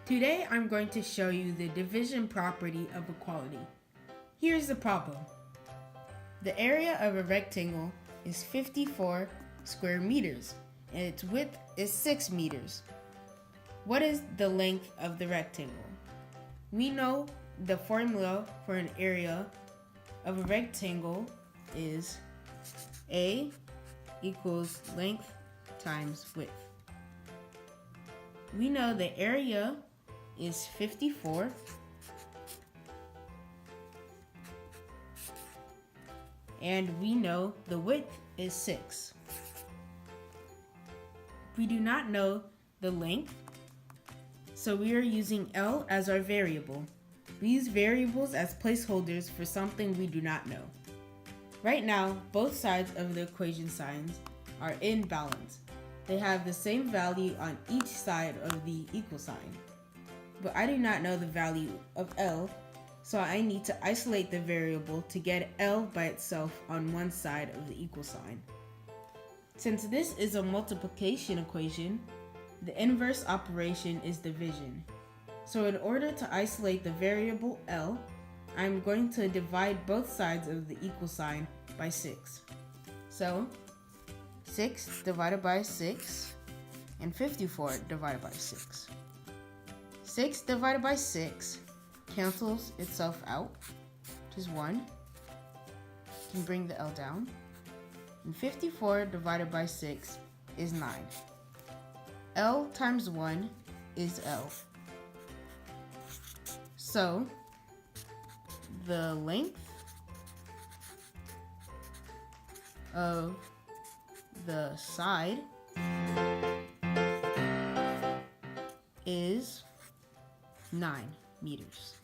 Today I'm going to show you the division property of equality. Here's the problem. The area of a rectangle is 54 square meters and its width is 6 meters. What is the length of the rectangle? We know the formula for an area of a rectangle is A equals length times width. We know the area is 54 and we know the width is 6. We do not know the length, so we are using L as our variable. We use variables as placeholders for something we do not know. Right now, both sides of the equation signs are in balance. They have the same value on each side of the equal sign. But I do not know the value of L, so I need to isolate the variable to get L by itself on one side of the equal sign. Since this is a multiplication equation, the inverse operation is division. So in order to isolate the variable L, I'm going to divide both sides of the equal sign by 6. So 6 divided by 6 and 54 divided by 6. 6 divided by 6 cancels itself out, which is 1. You can bring the L down. And 54 divided by 6 is 9. L times 1 is L. So, the length of the side is 9 meters.